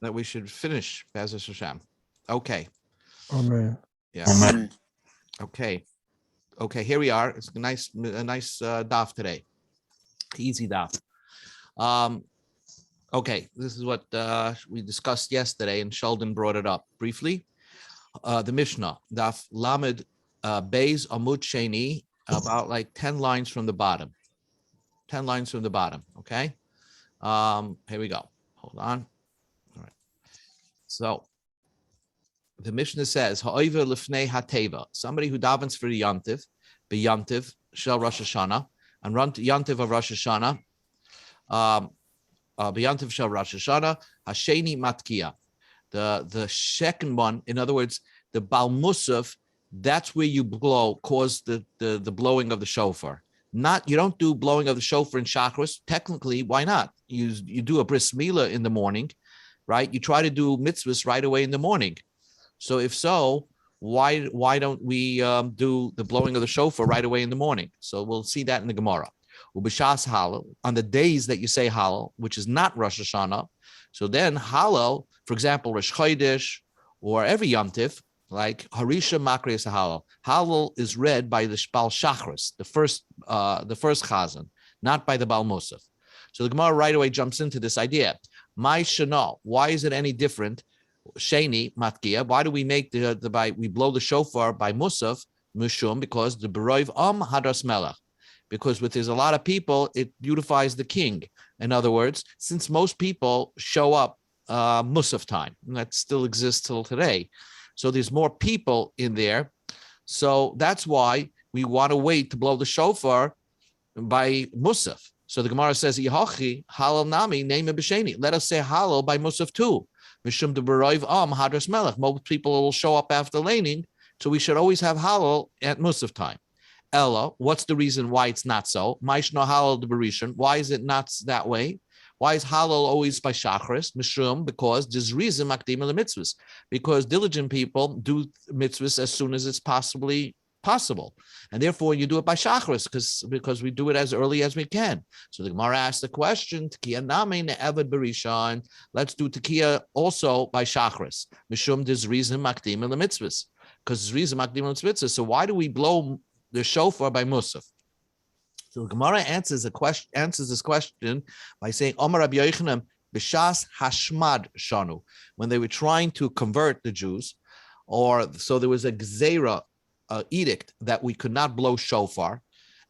that we should finish Be'ezus Hashem. Okay. Amen. Yeah. Amen. Okay. Okay. Here we are. It's a nice daf today. Easy daf. Okay. This is what we discussed yesterday, and Sheldon brought it up briefly. The Mishnah, daf Lamed Beis Amud Sheni, about like 10 lines from the bottom. 10 lines from the bottom. Okay. Here we go. Hold on. All right. So the Mishnah says, Ha'oiver lifnei hateva, somebody who davens for the Yantiv, beyantiv shel Rosh Hashana, and run to Yantiv of Rosh Hashana, beyantiv shel Rosh Hashana, hasheni matkia. The second one, in other words, the Bal Musaf, that's where you cause the blowing of the shofar. You don't do blowing of the shofar in Shachris. Technically, why not? You do a bris milah in the morning, right? You try to do mitzvahs right away in the morning. So if so, why don't we do the blowing of the shofar right away in the morning? So we'll see that in the Gemara. Ubishas halal, on the days that you say halal, which is not Rosh Hashanah. So then halal, for example, Rosh Chodesh or every Yom Tiv, like Harisha Makrias Halal. Halal is read by the Bal Shachris, the first Chazan, not by the Bal Musaf. So the Gemara right away jumps into this idea. My Shana, why is it any different? Sheni Matkia, why do we make we blow the shofar by Musaf, Mushum, because the Beroiv Hadras Melech. Because there's a lot of people, it beautifies the king. In other words, since most people show up Musaf time, and that still exists till today. So there's more people in there. So that's why we want to wait to blow the shofar by Musaf. So the Gemara says, Yehochi, halal nami, name b'sheni. Let us say halal by Musaf too. Mishum de Beroiv Hadras Melech. Most people will show up after laning, so we should always have halal at Musaf time. Ella, what's the reason why it's not so? Maishno halal de Berishan. Why is it not that way? Why is halal always by Shachris? Mishum, because there's reason makdim the mitzvahs. Because diligent people do mitzvahs as soon as it's possibly possible. And therefore you do it by Shachris, because we do it as early as we can. So the Gemara asks the question, Tekiya name ne'evad berishan. Let's do Tekiya also by Shachris. Mishum, there's reason makdim the mitzvahs. Because there's reason makdim the mitzvahs. So why do we blow the shofar by Musaf? So the Gemara answers this question by saying, Omar Rabbi Yochanan, B'shas Hashmad Shanu, when they were trying to convert the Jews, so there was a gzeira edict that we could not blow shofar,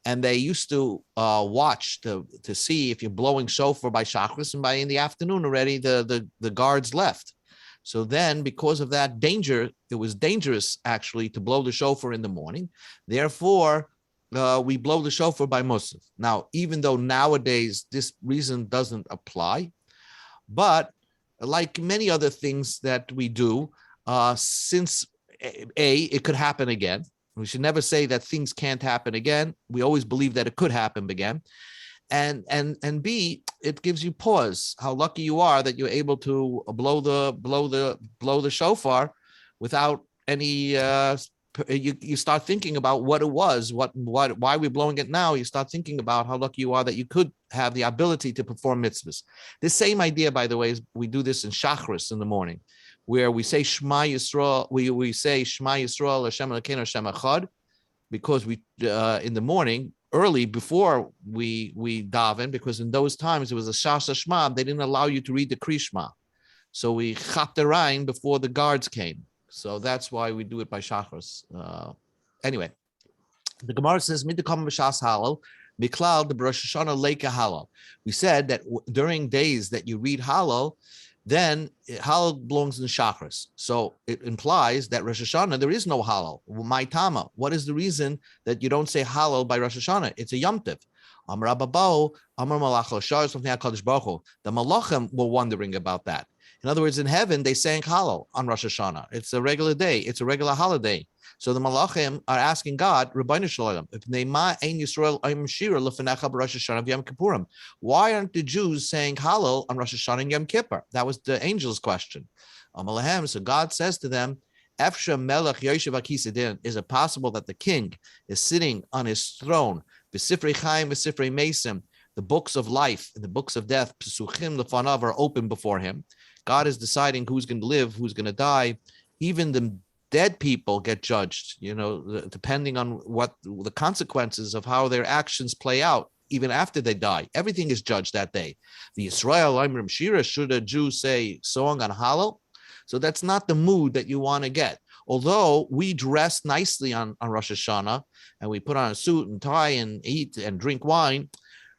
and they used to watch to see if you're blowing shofar by Shachris, and by in the afternoon already the guards left. So then, because of that danger, it was dangerous actually to blow the shofar in the morning. Therefore, we blow the shofar by Musaf. Now, even though nowadays this reason doesn't apply, but like many other things that we do, since it could happen again. We should never say that things can't happen again. We always believe that it could happen again. And B, it gives you pause. How lucky you are that you're able to blow the shofar without any. You start thinking about what it was, why we're blowing it now. You start thinking about how lucky you are that you could have the ability to perform mitzvahs. The same idea, by the way, is we do this in Shachris in the morning, where we say Shema Yisrael. We say Shema Yisrael Hashem Elokeinu Hashem Echad, because we in the morning early before we daven, because in those times it was a Shas Shema. They didn't allow you to read the Krishma, so we chat the Rain before the guards came. So that's why we do it by Shachris. Anyway, the Gemara says, "Midikam b'shas halal, miklal the Rosh Hashana leika halal." We said that during days that you read halal, then halal belongs in Shachris. So it implies that Rosh Hashanah there is no halal. My tama. What is the reason that you don't say halal by Rosh Hashanah? It's a Yom Tiv. Amar Ababo, Amar Malach L'Shar, something HaKadosh Baruch Hu. The Malachim were wondering about that. In other words, in heaven, they sang halal on Rosh Hashanah. It's a regular day. It's a regular holiday. So the Malachim are asking God, Rabbeinu Shalom, why aren't the Jews saying halal on Rosh Hashanah and Yom Kippur? That was the angel's question. So God says to them, is it possible that the king is sitting on his throne, B'sifrei Chaim, B'sifrei Mesim, the books of life and the books of death, Pesuchim lefanav, are open before him. God is deciding who's going to live, who's going to die. Even the dead people get judged, depending on what the consequences of how their actions play out, even after they die. Everything is judged that day. The Yisrael Imrim Shira, should a Jew say song on Hallel? So that's not the mood that you want to get. Although we dress nicely on Rosh Hashanah and we put on a suit and tie and eat and drink wine,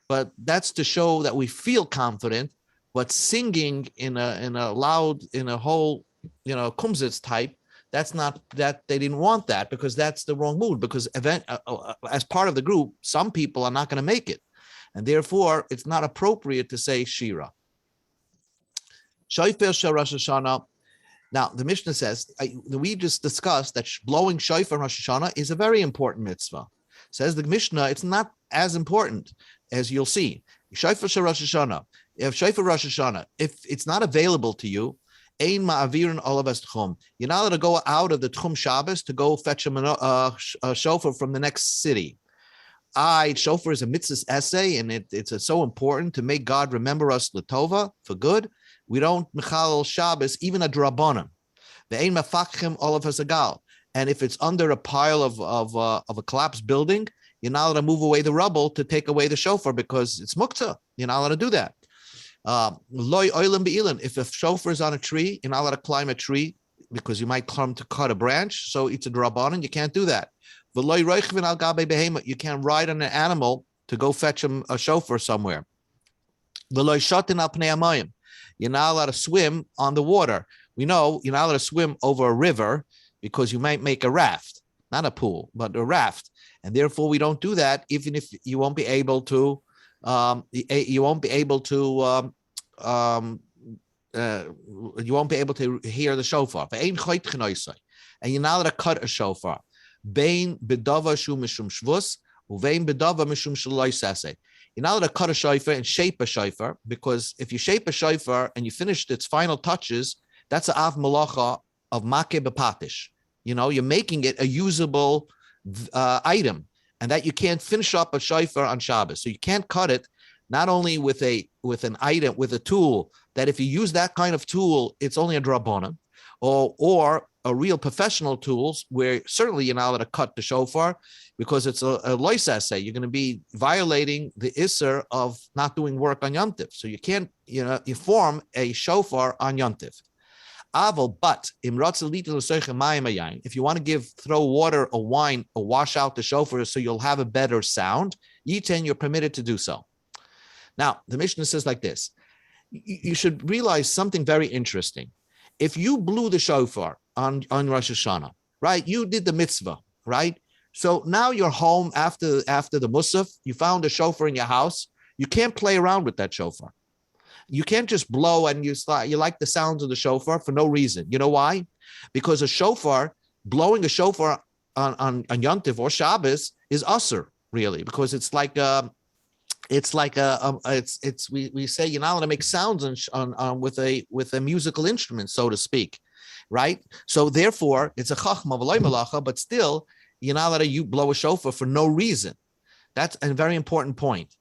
but that's to show that we feel confident. But singing in a loud, in a whole, kumsitz type, that's not that. They didn't want that because that's the wrong mood. Because as part of the group, some people are not going to make it, and therefore it's not appropriate to say shira. Shofar shel Rosh Hashanah. Now the Mishnah says we just discussed that blowing shofar Rosh Hashanah is a very important mitzvah. Says the Mishnah, it's not as important as you'll see. Shofar shel Rosh Hashanah. If shofar Rosh Hashanah, if it's not available to you, ein ma'avirin olavas tchum. You're not allowed to go out of the tchum Shabbos to go fetch a shofar from the next city. Shofar is a mitzvah essay, and it's so important to make God remember us l'tova, for good. We don't mechalel Shabbos, even a drabanan. The ein mafakchem olavas agal. And if it's under a pile of a collapsed building, you're not allowed to move away the rubble to take away the shofar because it's muktzah. You're not allowed to do that. If a shofar is on a tree, you're not allowed to climb a tree because you might come to cut a branch. So it's a drabanan, you can't do that. You can't ride on an animal to go fetch a shofar somewhere. You're not allowed to swim on the water. We know you're not allowed to swim over a river because you might make a raft, not a pool, but a raft. And therefore we don't do that, even if you won't be able to you won't be able to hear the shofar. And you're not allowed to cut a shofar. You're not allowed to cut a shofar and shape a shofar, because if you shape a shofar and you finished its final touches, that's an av malacha of makeh b'patish. You're making it a usable item, and that you can't finish up a shofar on Shabbos. So you can't cut it, not only with an item, with a tool, that if you use that kind of tool, it's only a drabanan, or a real professional tools, where certainly you're not allowed to cut the shofar because it's a lois essay. You're going to be violating the isser of not doing work on Yom Tiv. So you can't, you form a shofar on Yom Tiv. But if you want to throw water or wine or wash out the shofar so you'll have a better sound, you're permitted to do so. Now, the Mishnah says like this. You should realize something very interesting. If you blew the shofar on Rosh Hashanah, right, you did the mitzvah, right? So now you're home after the musaf, you found a shofar in your house. You can't play around with that shofar. You can't just blow and you like the sounds of the shofar for no reason. You know why? Because blowing a shofar on Yom Tov or Shabbos is usher, really, because we say you're not allowed to make sounds with a musical instrument, so to speak, right? So therefore, it's a chachma v'loy malacha, but still you're not allowed to blow a shofar for no reason. That's a very important point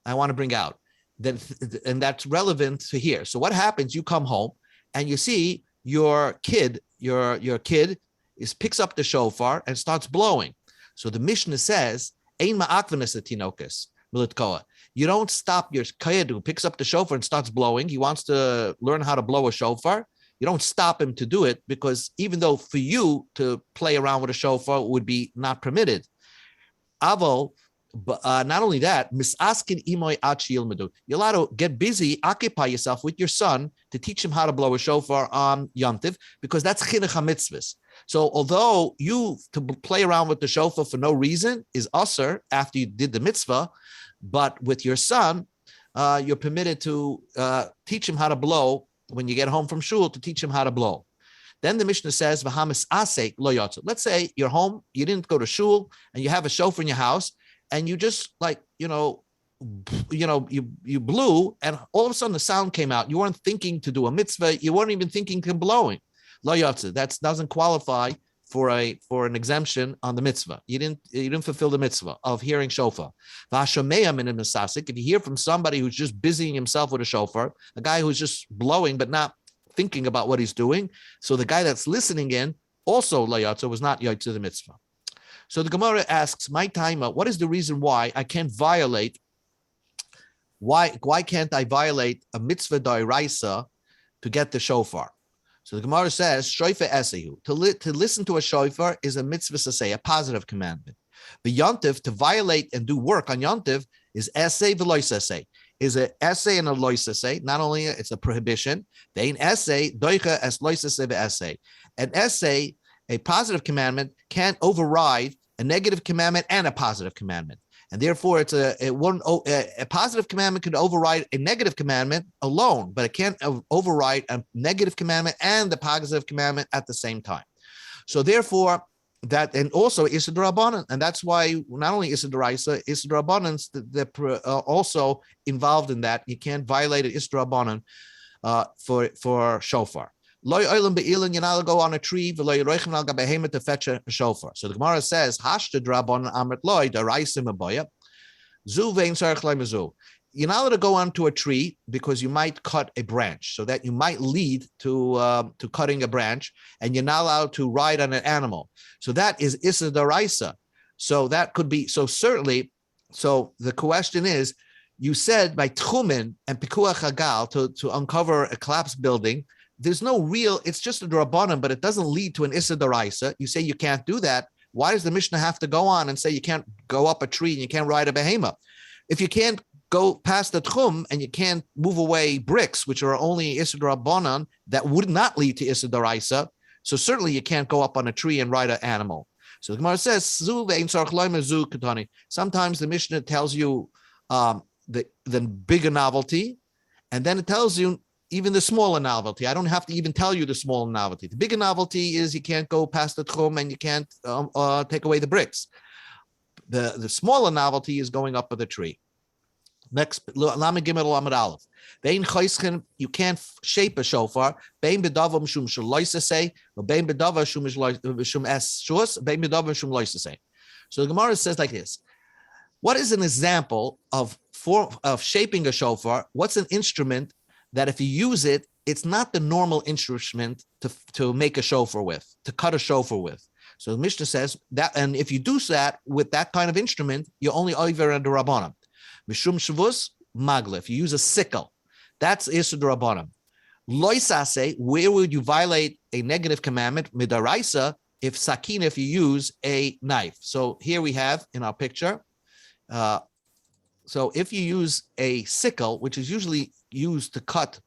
I want to bring out. And that's relevant to here. So what happens? You come home and you see your kid picks up the shofar and starts blowing. So the Mishnah says, "Ein ma'akvenes etinokus militkoa." You don't stop your kid who picks up the shofar and starts blowing. He wants to learn how to blow a shofar. You don't stop him to do it, because even though for you to play around with a shofar would be not permitted. Avo. But not only that, you're allowed to get busy, occupy yourself with your son to teach him how to blow a shofar on Yom Tiv, because that's chinuch ha-mitzvahs. So although to play around with the shofar for no reason is usher after you did the mitzvah, but with your son, you're permitted to teach him how to blow when you get home from shul, to teach him how to blow. Then the Mishnah says, let's say you're home, you didn't go to shul, and you have a shofar in your house, and you just you blew, and all of a sudden the sound came out. You weren't thinking to do a mitzvah. You weren't even thinking to blowing. Lo yotze. That doesn't qualify for an exemption on the mitzvah. You didn't fulfill the mitzvah of hearing shofar. If you hear from somebody who's just busying himself with a shofar, a guy who's just blowing but not thinking about what he's doing, so the guy that's listening in also layatza was not yotze the mitzvah. So the Gemara asks, my timer, what is the reason why I can't violate? Why can't I violate a mitzvah d'oraisa to get the shofar? So the Gemara says, shofar esehu. To listen to a shofar is a mitzvah saseh, a positive commandment. The yontiv, to violate and do work on yontiv, is essay v'loy saseh. Is an essay and a loy saseh. Not only it's a prohibition, they an essay doicha as loy saseh v'essay. An essay, a positive commandment, can't override a negative commandment and a positive commandment. And therefore, it's a positive commandment can override a negative commandment alone, but it can't override a negative commandment and the positive commandment at the same time. So therefore, that, and also Issa D'Rabbanan, and that's why not only Issa D'Oraisa, Issa D'Rabbanans, they're also involved in that. You can't violate Issa D'Rabbanan for shofar. You're not go on a tree to fetch a shofar. So the Gemara says, you're not allowed to go onto a tree because you might cut a branch, so that you might lead to cutting a branch, and you're not allowed to ride on an animal. So that is Issa D'Oraisa. So that could be, so certainly, so the question is, you said by Tchumen and Pikuach Hagal to uncover a collapsed building, there's no real, it's just a D'Rabbanan, but it doesn't lead to an Issa D'Oraisa. You say you can't do that. Why does the Mishnah have to go on and say you can't go up a tree and you can't ride a behemoth? If you can't go past the Tchum and you can't move away bricks, which are only Issa D'Rabbanan, that would not lead to Issa D'Oraisa, so certainly you can't go up on a tree and ride an animal. So the Gemara says, sometimes the Mishnah tells you the bigger novelty, and then it tells you even the smaller novelty. I don't have to even tell you the smaller novelty. The bigger novelty is you can't go past the tchum and you can't take away the bricks. The smaller novelty is going up with the tree. Next, Lamed Gimel Lamed Aleph. Bein choischen, you can't shape a shofar. Bein bedavar mishum shloisasei, or bein bedavar mishum es shus, bein bedavar mishum loisasei. So the Gemara says like this: what is an example of shaping a shofar? What's an instrument that if you use it, it's not the normal instrument to make a shofar with, to cut a shofar with? So the Mishnah says that, and if you do that with that kind of instrument, you're only over at the Rabbanim. Mishum shavus magla. If you use a sickle, that's Issa D'Rabbanan. Loisase, where would you violate a negative commandment? Midaraisa, if sakin, if you use a knife. So here we have in our picture. So if you use a sickle, which is usually used to cut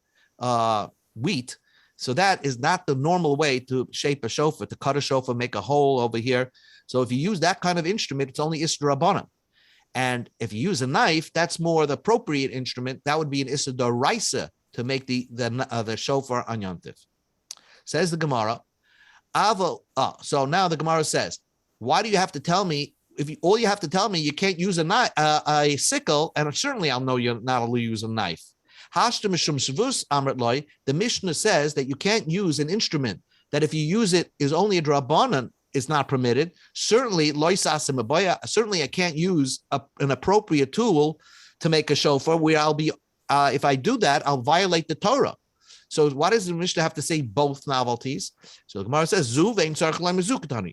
wheat, so that is not the normal way to shape a shofar, to cut a shofar, make a hole over here. So if you use that kind of instrument, it's only Issa D'Rabbanan. And if you use a knife, that's more the appropriate instrument. That would be an Issa D'Oraisa to make the shofar on Yontif. Says the Gemara. So now the Gemara says, why do you have to tell me? All you have to tell me, you can't use a sickle, and certainly I'll know you're not allowed to use a knife. The Mishnah says that you can't use an instrument that if you use it is only a D'Rabbanan, is not permitted. Certainly, I can't use an appropriate tool to make a shofar where I'll be, if I do that, I'll violate the Torah. So why does the Mishnah have to say both novelties? So the Gemara says,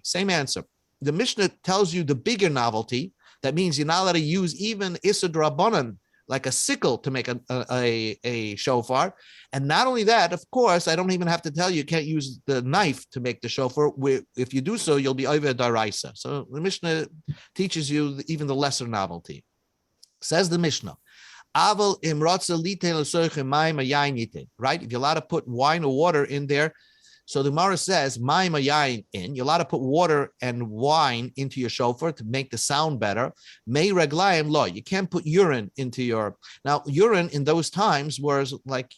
same answer. The Mishnah tells you the bigger novelty. That means you're not allowed to use even Issa D'Rabbanan, like a sickle, to make a shofar. And not only that, of course, I don't even have to tell you, you can't use the knife to make the shofar. If you do so, you'll be over D'Oraisa. So the Mishnah teaches you even the lesser novelty. Says the Mishnah, right? If you're allowed to put wine or water in there, so the Gemara says, you're allowed to put water and wine into your shofar to make the sound better. May reglayim lo, you can't put urine into your. Now, urine in those times was like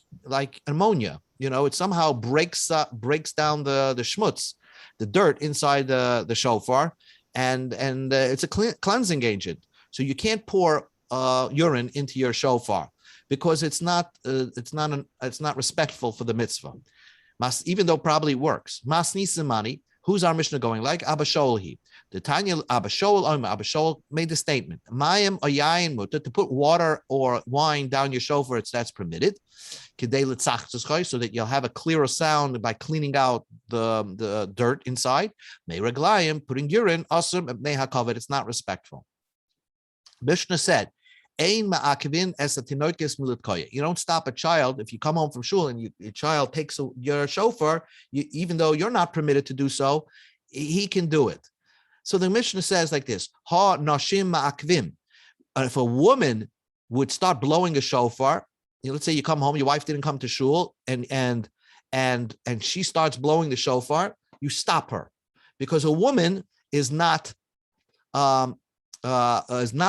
ammonia. It somehow breaks down the schmutz, the dirt inside the shofar, and it's a cleansing agent. So you can't pour urine into your shofar because it's not respectful for the mitzvah. Even though probably works. Masni Simani, Who's our Mishnah going like? Abba Shaul he. The Tanya Abba Shaul made the statement. Mayim ayayin mutter, to put water or wine down your shofar, that's permitted. So that you'll have a clearer sound by cleaning out the dirt inside. May reglayim, putting urine, asum may hakavod, it's not respectful. Mishnah said, you don't stop a child if you come home from shul and your child takes your shofar, even though you're not permitted to do so, he can do it. So the Mishnah says like this: Ha nashim ma'akvim. If a woman would start blowing a shofar, let's say you come home, your wife didn't come to shul, and she starts blowing the shofar, you stop her, because a woman is not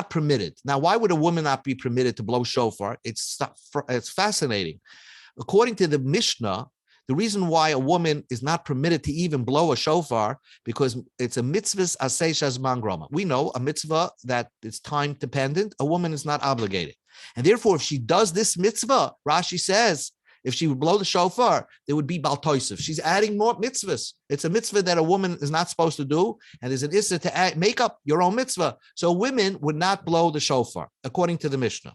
permitted. Now, why would a woman not be permitted to blow shofar? It's fascinating. According to the Mishnah, the reason why a woman is not permitted to even blow a shofar, because it's a mitzvah asay shazman groma. We know a mitzvah that is time dependent. A woman is not obligated, and therefore, if she does this mitzvah, Rashi says, if she would blow the shofar, there would be bal toisef. She's adding more mitzvahs. It's a mitzvah that a woman is not supposed to do, and there's an issa to make up your own mitzvah. So women would not blow the shofar, according to the Mishnah.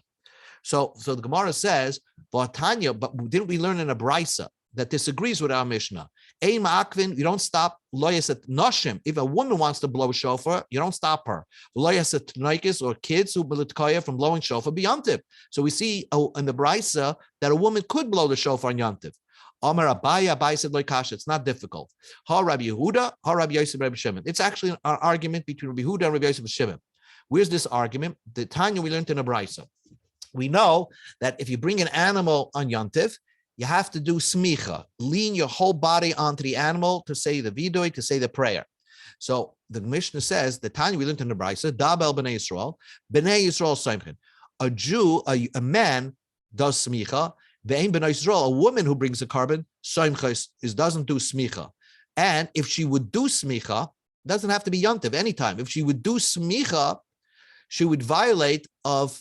So the Gemara says, but didn't we learn in a brisa that disagrees with our Mishnah? You don't stop loyasat noshim. If a woman wants to blow shofar, you don't stop her. Loyasat tnaikis, or kids who militkaya from blowing shofar be yontiv. So we see in the brisa that a woman could blow the shofar on yontiv. Amar Abai said loikash. It's not difficult. Ha Rabbi Yehuda, ha Rabbi Yosef, Rabbi Shimon. It's actually an argument between Rabbi Yehuda and Rabbi Yosef and Shimon. Where's this argument? The Tanya we learned in a brisa. We know that if you bring an animal on yontiv, you have to do smicha, lean your whole body onto the animal to say the vidui, to say the prayer. So the Mishnah says, the Tanya we learned in the Brisa, Dabel B'nai Yisrael Simchin. A Jew, a man does smicha, Ve'en B'nai Yisrael, a woman who brings a carbon, Simcha doesn't do smicha. And if she would do smicha, doesn't have to be yontiv anytime. If she would do smicha, she would violate of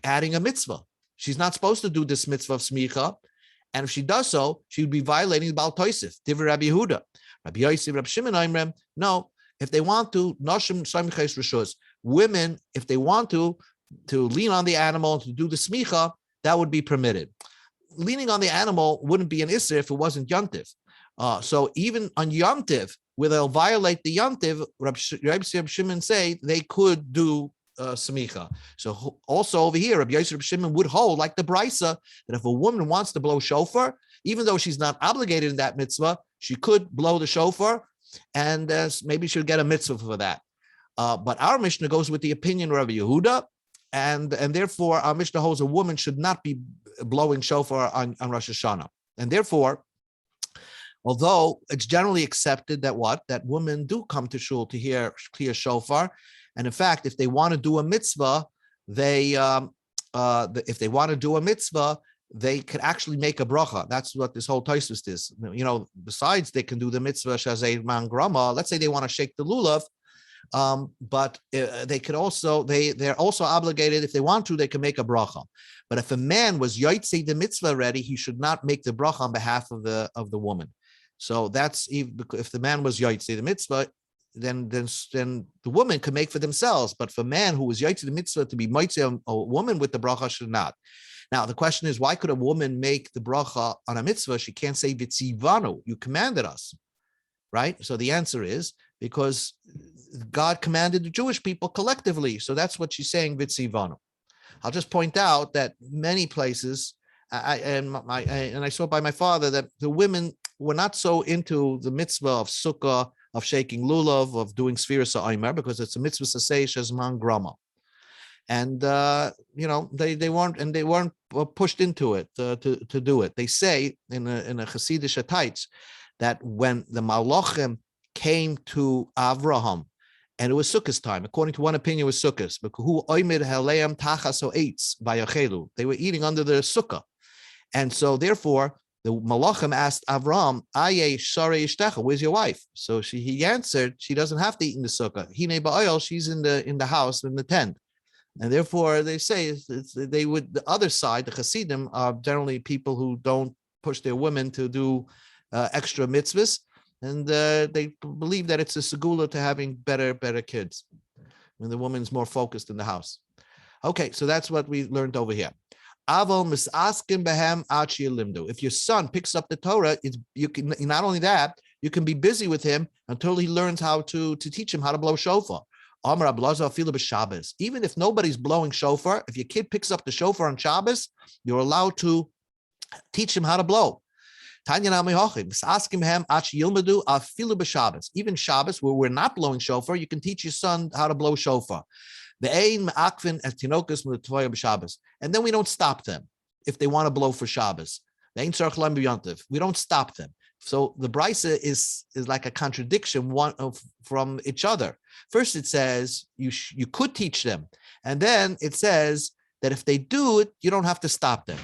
adding a mitzvah. She's not supposed to do this mitzvah of smicha, and if she does so, she would be violating the Baal Toisif. Divrei Rabbi Yehuda, Rabbi Yosef, Rabbi Shimon Oimrem. No, if they want to, noshim samichais rishus. Women, if they want to lean on the animal to do the smicha, that would be permitted. Leaning on the animal wouldn't be an isser if it wasn't yontiv. So even on yontiv, where they'll violate the yontiv, Rabbi Shimon say they could do smicha. So also over here, Rabbi Yosef, Rabbi Shimon would hold like the brisa that if a woman wants to blow shofar, even though she's not obligated in that mitzvah, she could blow the shofar, and maybe she'll get a mitzvah for that. But our Mishnah goes with the opinion of Rabbi Yehuda, and therefore our Mishnah holds a woman should not be blowing shofar on Rosh Hashana, and therefore, although it's generally accepted that women do come to shul to hear shofar. And in fact, if they want to do a mitzvah, they could actually make a bracha. That's what this whole Tosfos is. Besides they can do the mitzvah shazei man grama. Let's say they want to shake the lulav, but they could also they're also obligated, if they want to, they can make a bracha. But if a man was yotzei the mitzvah already, he should not make the bracha on behalf of the woman. So that's if the man was yotzei the mitzvah, then the woman can make for themselves. But for a man who was yotzei the mitzvah to be motzei a woman with the bracha should not. Now the question is, why could a woman make the bracha on a mitzvah? She can't say vitzivanu, you commanded us, right? So the answer is because God commanded the Jewish people collectively. So that's what she's saying, vitzivanu. I'll just point out that many places, I saw by my father that the women were not so into the mitzvah of sukkah, of shaking lulav, of doing sfiras ha'omer, because it's a mitzvah sasei shezman grama, and they weren't pushed into it to do it. They say in a Hasidic Taitz that when the Malachim came to Avraham, and it was Sukkot time, according to one opinion, it was Sukkot, they were eating under the sukkah, and so therefore the Malachim asked Avram, where's your wife? So he answered, she doesn't have to eat in the sukkah. Hine ba'oil, she's in the house, in the tent. And therefore they say the other side, the Hasidim, are generally people who don't push their women to do extra mitzvahs. and they believe that it's a segula to having better kids when the woman's more focused in the house. Okay, so that's what we learned over here. If your son picks up the Torah, you can not only that, you can be busy with him until he learns how to teach him how to blow shofar. Even if nobody's blowing shofar, if your kid picks up the shofar on Shabbos, you're allowed to teach him how to blow. Even Shabbos, where we're not blowing shofar, you can teach your son how to blow shofar. And then we don't stop them if they want to blow for Shabbos. We don't stop them. So the brisa is like a contradiction from each other. First, it says you could teach them, and then it says that if they do it, you don't have to stop them.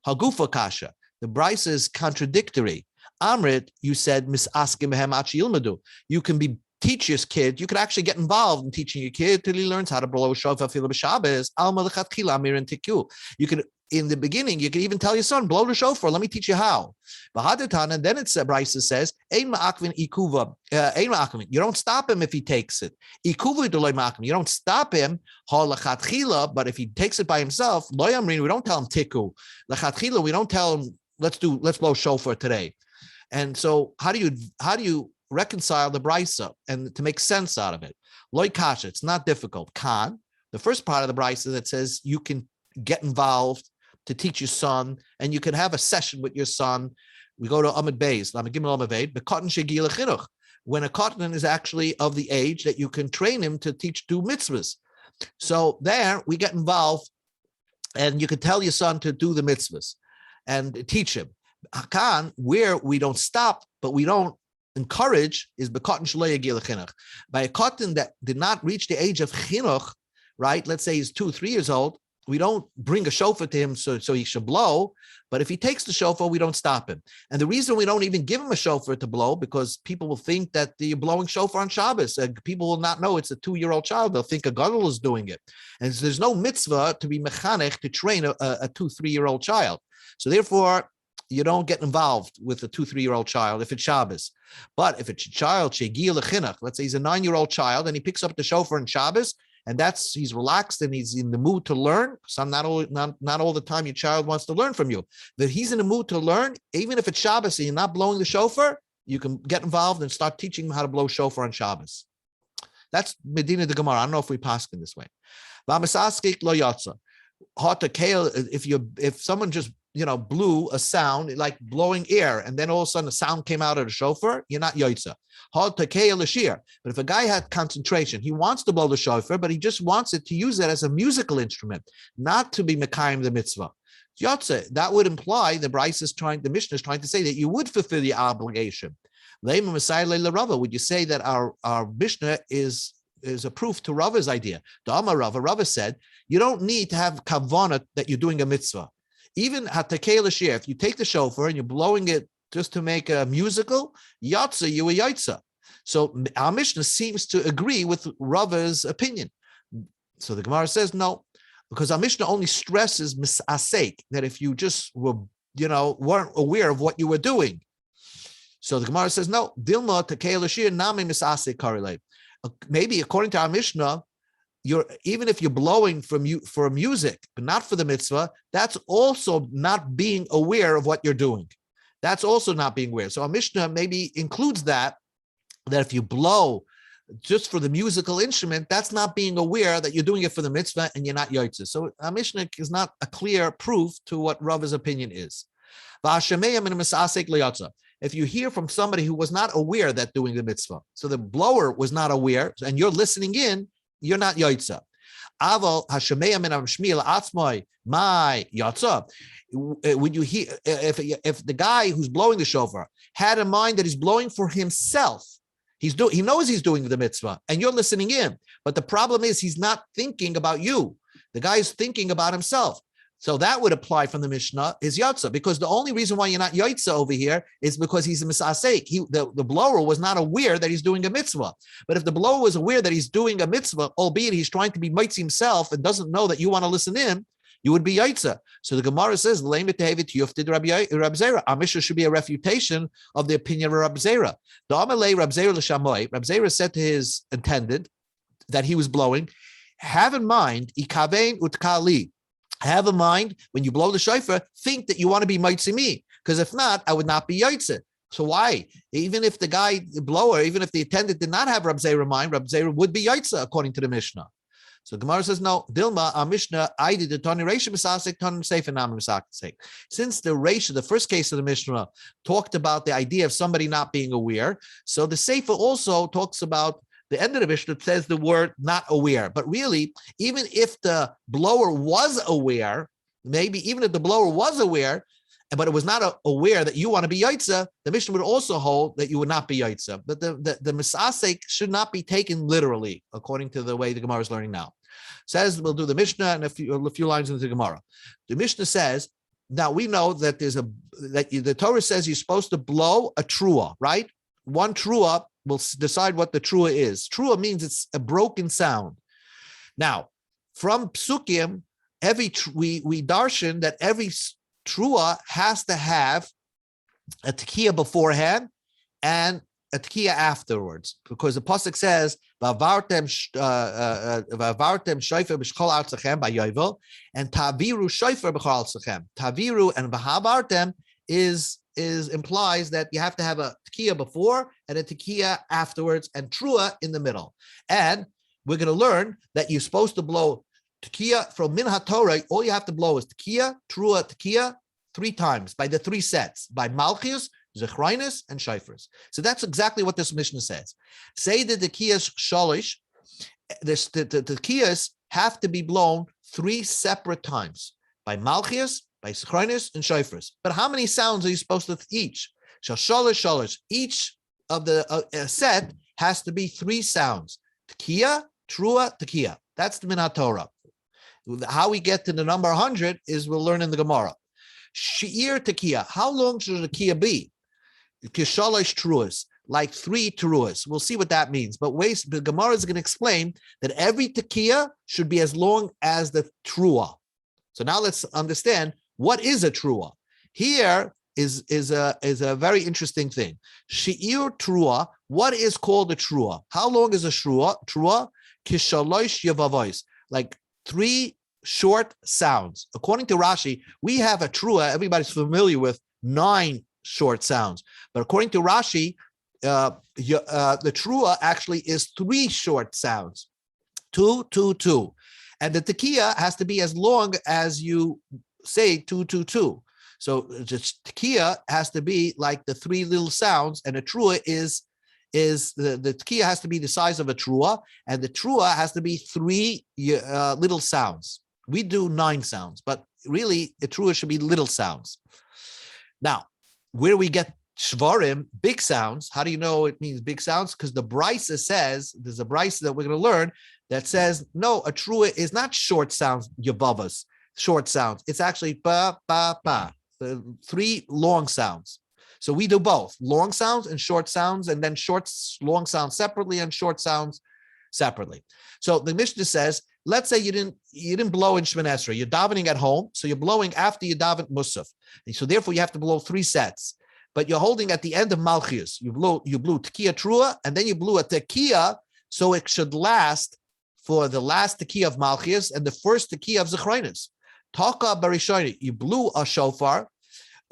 Hagufa kasha. The brisa is contradictory. Amrit, you said misaskim behem achi yilmadu. You can teach your kid. You could actually get involved in teaching your kid till he learns how to blow shofar fil b'Shabbos. Alma lechatchila amirin tiku. You could, in the beginning, you could even tell your son, blow the shofar. Let me teach you how. And then brisa says, ein ma'akvin ikuva. Ein ma'akvin. You don't stop him if he takes it. Ikuva d'loy ma'akvin. You don't stop him. Ha lechatchila. But if he takes it by himself, loy amrin. We don't tell him tiku. Lechatchila. We don't tell him let's blow shofar today. And so how do you reconcile the brisa and to make sense out of it? Loy kasha, it's not difficult. Kan, the first part of the brisa that says you can get involved to teach your son, and you can have a session with your son. We go to Amid Beis, when a cotton is actually of the age that you can train him to do mitzvahs. So there we get involved, and you can tell your son to do the mitzvahs and teach him. Hakan, where we don't stop, but we don't encourage, is by a cotton that did not reach the age of chinuch, right? Let's say he's 2-3 years old. We don't bring a shofar to him so he should blow, but if he takes the shofar, we don't stop him. And the reason we don't even give him a shofar to blow, because people will think that you're blowing shofar on Shabbos. People will not know it's a 2-year-old child. They'll think a gadol is doing it. And so there's no mitzvah to be mechanech to train a 2-3-year-old child. So therefore, you don't get involved with a 2-3-year-old child if it's Shabbos. But if it's a child, let's say he's a 9-year-old child and he picks up the shofar on Shabbos, and he's relaxed and he's in the mood to learn. So not all the time your child wants to learn from you. But he's in the mood to learn, even if it's Shabbos and you're not blowing the shofar, you can get involved and start teaching him how to blow shofar on Shabbos. That's Medina de Gemara. I don't know if we pass in this way. If someone just blew a sound like blowing air, and then all of a sudden a sound came out of the shofar, you're not yoitza. But if a guy had concentration, he wants to blow the shofar, but he just wants it to use it as a musical instrument, not to be mekayim the mitzvah. Yotze, that would imply the Mishnah is trying to say that you would fulfill the obligation. Would you say that our Mishnah is a proof to Rava's idea? Rava said, you don't need to have kavanah that you're doing a mitzvah. Even hatakei l'shir, if you take the shofar and you're blowing it just to make a musical, yatsa, you a yatsa. So our Mishnah seems to agree with Rava's opinion. So the Gemara says no, because our Mishnah only stresses misasek, that if you just weren't aware of what you were doing. So the Gemara says no, dilma takei l'shir nami misasek karilei. Maybe according to our Mishnah, even if you're blowing for music, but not for the mitzvah, that's also not being aware of what you're doing. That's also not being aware. So our Mishnah maybe includes that if you blow just for the musical instrument, that's not being aware that you're doing it for the mitzvah and you're not yotzeh. So our Mishnah is not a clear proof to what Rava's opinion is. If you hear from somebody who was not aware that doing the mitzvah, so the blower was not aware, and you're listening in, you're not yotza. Aval hashemeya min shmiel atzmai my yotza. When you hear, if the guy who's blowing the shofar had in mind that he's blowing for himself, he knows he's doing the mitzvah, and you're listening in. But the problem is he's not thinking about you. The guy is thinking about himself. So that would apply from the Mishnah is yotza, because the only reason why you're not yotza over here is because he's a misasek. The blower was not aware that he's doing a mitzvah. But if the blower was aware that he's doing a mitzvah, albeit he's trying to be mitzi himself and doesn't know that you want to listen in, you would be yaitza. So the Gemara says, our Mishnah should be a refutation of the opinion of Rab Zera. Rab Zera said to his attendant that he was blowing, have in mind, ikavein utkali. Have in mind, when you blow the shofar, think that you want to be mitzi me, because if not, I would not be yaitza. So why? Even if the guy, the blower, even if the attendant did not have Rab Zera in mind, Rab Zera would be yaitza according to the Mishnah. So Gemara says, no, Dilma, our Mishnah, I did the Tani Reisha Misasek, Tani Seif, and Nam Misasek. Since the Reisha, the first case of the Mishnah, talked about the idea of somebody not being aware, so the Sefer also talks about the end of the Mishnah says the word not aware. But really, even if the blower was aware, maybe even if the blower was aware, but it was not aware that you want to be yaitza, the Mishnah would also hold that you would not be yaitza. But the misasek should not be taken literally, according to the way the Gemara is learning now. Says we'll do the Mishnah and a few lines into the Gemara. The Mishnah says, now we know that the Torah says you're supposed to blow a trua, right? One trua will decide what the trua is. Trua means it's a broken sound. Now, from psukim, we darshan that every trua has to have a tekiah beforehand and a tekiah afterwards, because the pasuk says "V'avartem shofar b'shchol artzachem b'yovel," and taviru shofar b'chol artzachem. Taviru and v'havartem implies that you have to have a tekiah before and a tekiah afterwards, and trua in the middle. And we're going to learn that you're supposed to blow tekiah from min haTorah. All you have to blow is tekiah, trua, tekiah 3 times by the 3 sets, by malchius, zechrinus, and shofars. So that's exactly what this Mishnah says. Say that the tekiyas shalish, the tekiyas have to be blown 3 separate times, by malchius, by zechrinus, and shofars. But how many sounds are you supposed to each? Shalish. Each of the set has to be 3 sounds. Tekiah, trua, tekiah. That's the min haTorah. How we get to the number 100 is we'll learn in the Gemara. She'ir tekiah. How long should a tekiah be? Kishalish truas, like 3 truas. We'll see what that means. But the Gemara is going to explain that every tekiah should be as long as the trua. So now let's understand what is a trua. Here is a very interesting thing. She'ir trua. What is called a trua? How long is a trua? Trua kishalish yavavois, like 3 short sounds. According to Rashi, we have a trua, everybody's familiar with 9 short sounds. But according to Rashi, the trua actually is 3 short sounds. 2, 2, 2. And the tekiah has to be as long as you say 2, 2, 2. So the tekiah has to be like the 3 little sounds, and a trua is the tekiah has to be the size of a trua, and the trua has to be 3 little sounds. We do 9 sounds, but really a trua should be little sounds. Now, where do we get shvarim, big sounds? How do you know it means big sounds? Because the brisa says, there's a brisa that we're going to learn that says, no, a trua is not short sounds, yavavas, short sounds. It's actually ba, ba, ba, the 3 long sounds. So we do both, long sounds and short sounds, and then long sounds separately and short sounds separately. So the Mishnah says, let's say you didn't blow in Shemoneh Esrei. You're davening at home, so you're blowing after you daven Musaf. And so therefore you have to blow 3 sets. But you're holding at the end of Malchius. You blew tekiah trua, and then you blew a tekiah, so it should last for the last tekiah of Malchius and the first tekiah of Zechrinus. Taka barishoni, you blew a shofar,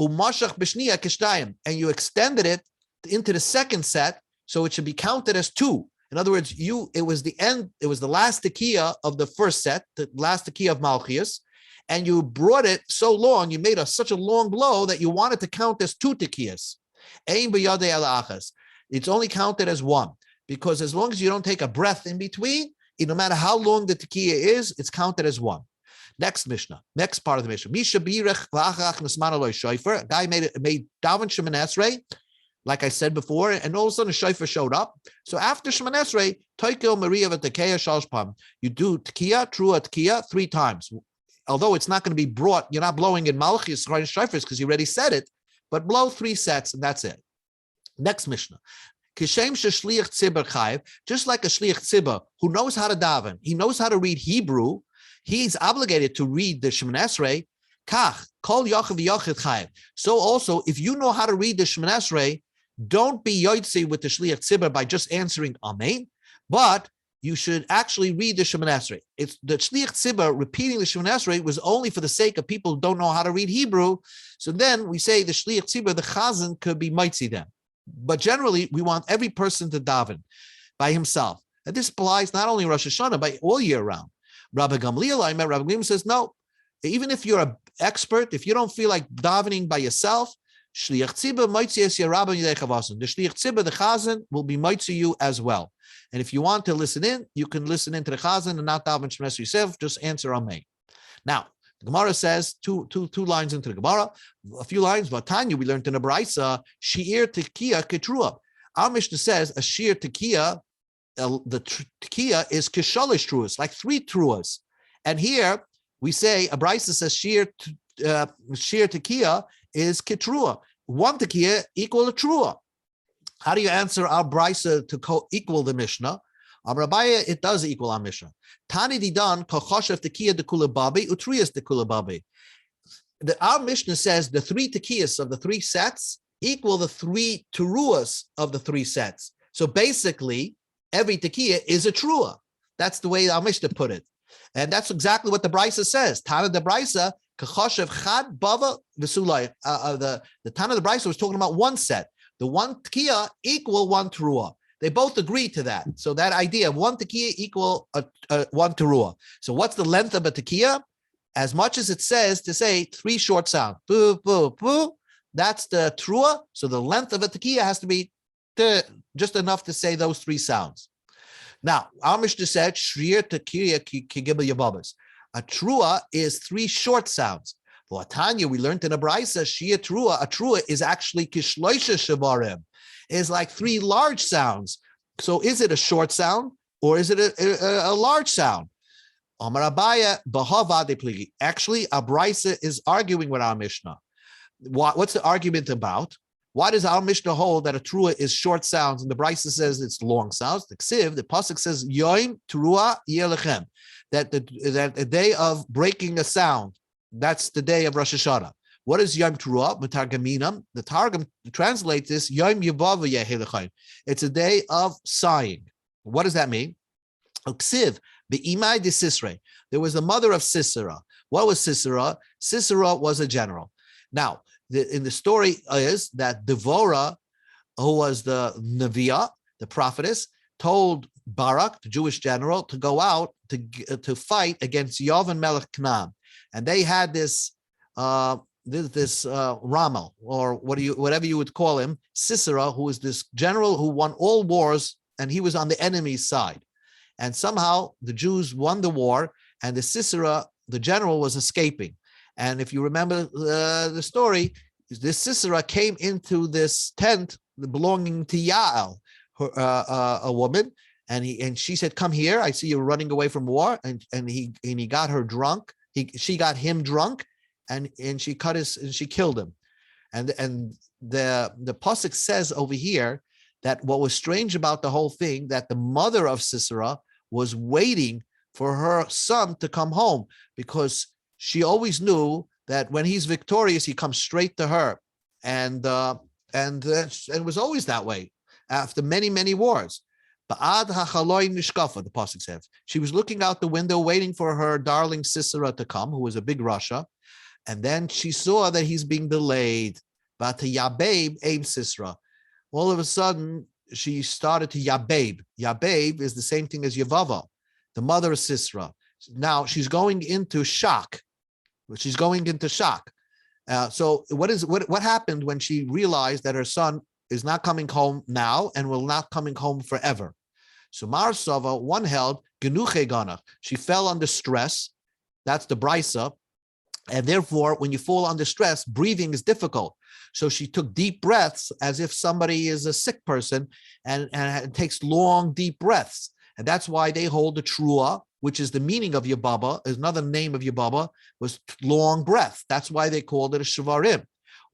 umashach b'shniya kishtayim, and you extended it into the second set, so it should be counted as 2. In other words, it was the last tekiah of the first set, the last tekiah of Malchius, and you brought it so long, you made such a long blow that you wanted to count as 2 tekiyas. Ein b'yadei ala achas. It's only counted as 1, because as long as you don't take a breath in between, no matter how long the tekiah is, it's counted as 1. Next part of the Mishnah. Misha birech v'achach nisman aloi shofar. A guy made daven Shemoneh Esrei, like I said before, and all of a sudden a shofar showed up. So after Shemoneh Esrei, toikel maria v'tekeya shalosh pam. You do tekiah, trua tekiah 3 times. Although it's not going to be brought, you're not blowing in Malchus shofars because you already said it, but blow 3 sets and that's it. Next Mishnah. Kishem sheshliach tzibur chayiv, just like a shliach tzibur who knows how to daven, he knows how to read Hebrew, he's obligated to read the Shemoneh Esrei. Kach, kol yochid v'yochid chayev. So also, if you know how to read the Shemoneh Esrei, don't be yotzi with the Shliach Tzibur by just answering Amen, but you should actually read the Shemoneh Esrei. It's the Shliach Tzibur repeating the Shemoneh Esrei was only for the sake of people who don't know how to read Hebrew. So then we say the Shliach Tzibur, the Chazan, could be mitzi them. But generally, we want every person to daven by himself. And this applies not only Rosh Hashana, but all year round. Rabbi Gamliel, Rabbi Gamliel says, no, even if you're an expert, if you don't feel like davening by yourself, Shliach Tzibur mitzi es yarabban yidei chavasim. The Shliach Tzibur, the Chazan, will be mitzi you as well. And if you want to listen in, you can listen into the Chazan and not daven Shemoneh Esrei yourself. Just answer Amen. Now, the Gemara says two lines into the Gemara, a few lines. But Tanya, we learned in the Braisa, Shi'ir Tekiya Ketrua. Our Mishnah says a Shi'ir Tekiya, the Tekiya is Kishalish Truas, like 3 Truas. And here we say a Braisa says Shi'ir Tekiya is Ketrua. 1 Tekiya equal a Trua. How do you answer our Braisa to equal the Mishnah? Rabbiya, it does equal our Mishnah. Tani didan kochoshev tekiya dekula babi utriyas dekula babi. Our Mishnah says the 3 tekiyas of the 3 sets equal the 3 teruas of the 3 sets. So basically, every tekiya is a trua. That's the way our Mishnah put it, and that's exactly what the Braisa says. Tana the Braisa kochoshev chad bava v'sulay. The Tana the Braisa was talking about 1 set. The 1 tekiya equal 1 terua. They both agree to that. So that idea of 1 tekiya equal 1 terua. So what's the length of a tekiya? As much as it says to say 3 short sounds. Boo, boo, boo. That's the terua. So the length of a tekiya has to be just enough to say those 3 sounds. Now, our Mishnah said, Shriir tekiya kigibel yababas. A trua is 3 short sounds. For Tanya, we learned in a Braisa, Shia Trua, a Trua is actually Kishloisha Shabarim, is like 3 large sounds. So is it a short sound or is it a large sound? Amar Abaya, Bahava de Pligi. Actually, a Braisa is arguing with our Mishnah. What's the argument about? Why does our Mishnah hold that a Trua is short sounds and the Braisa says it's long sounds? The Ksiv, the Pasuk says, Yoim Trua Yelechem, that the day of breaking a sound, that's the day of Rosh Hashana. What is Yom Teruah? M'targaminam. The Targum translates this Yom Yevava Yehilechaim. It's a day of sighing. What does that mean? Uksiv be'imai de Sisra. There was the mother of Sisera. What was Sisera? Sisera was a general. Now, in the story is that Devorah, who was the Neviah, the prophetess, told Barak, the Jewish general, to go out to fight against Yovan Melech Canaan. And they had this Ramal, or whatever you would call him, Sisera, who was this general who won all wars, and he was on the enemy's side. And somehow the Jews won the war, and the Sisera, the general, was escaping. And if you remember the story, this Sisera came into this tent belonging to Yael, a woman, and she said, "Come here. I see you're running away from war." And he got her drunk. She got him drunk, and she killed him. And the pasuk says over here that what was strange about the whole thing, that the mother of Sisera was waiting for her son to come home, because she always knew that when he's victorious, he comes straight to her, and it was always that way after many, many wars. Ba'ad hachaloi nishkafa, the pasuk says. She was looking out the window, waiting for her darling Sisera to come, who was a big Rasha, and then she saw that he's being delayed. But to Yababe, aim Sisera. All of a sudden, she started to Yababe. Yababe is the same thing as Yavava, the mother of Sisera. Now she's going into shock. So what happened when she realized that her son is not coming home now and will not coming home forever? So Marsava, one held genuche ganach. She fell under stress. That's the brisa, and therefore, when you fall under stress, breathing is difficult. So she took deep breaths as if somebody is a sick person, and it takes long, deep breaths. And that's why they hold the trua, which is the meaning of Yababa, is another name of Yababa, was long breath. That's why they called it a shavarim.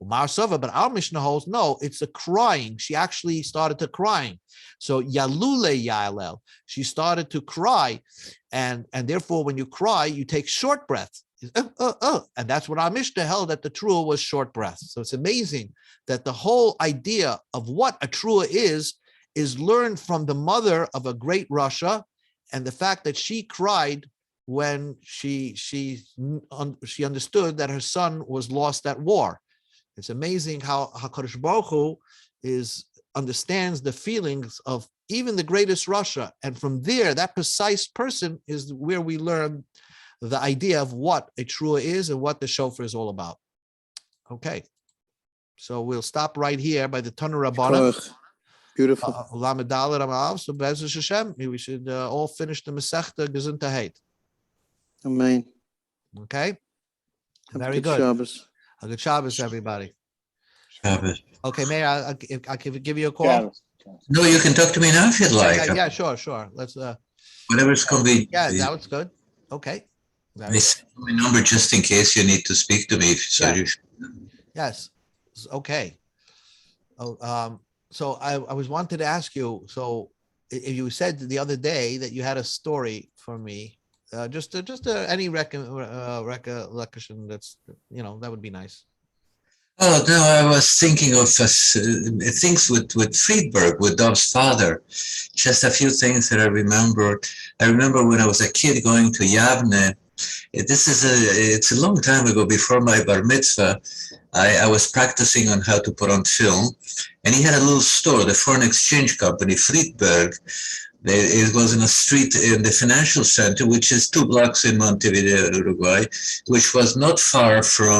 But our Mishnah holds, no, it's a crying. She actually started to crying. So Yalule Yalel, she started to cry. And therefore, when you cry, you take short breath. And that's what our Mishnah held, that the trua was short breath. So it's amazing that the whole idea of what a trua is learned from the mother of a great Rasha, and the fact that she cried when she understood that her son was lost at war. It's amazing how HaKadosh Baruch Hu understands the feelings of even the greatest Rasha, and from there, that precise person is where we learn the idea of what a trua is and what the shofar is all about. Okay, so we'll stop right here by the Tanu Rabbana. Beautiful. So Be'ezus Hashem, we should all finish the Masechta Gesundheit. Amen. Okay, very good. Shabbos. A good Shabbos, everybody. Shabbos. Okay, Mayor, I can give you a call. No, you can talk to me now if you'd like. Yeah, sure. Let's. Whatever's convenient. Yeah, that was good. Okay. I send my number just in case you need to speak to me. Yes. Okay. So I was wanted to ask you. So you said the other day that you had a story for me. Just any recollection that's that would be nice. Oh no, I was thinking of things with Friedberg, with Dov's father. Just a few things that I remember. I remember when I was a kid going to Yavne. It's a long time ago, before my bar mitzvah. I was practicing on how to put on film, and he had a little store, the foreign exchange company, Friedberg. It was in a street in the financial center, which is 2 blocks in Montevideo, Uruguay, which was not far from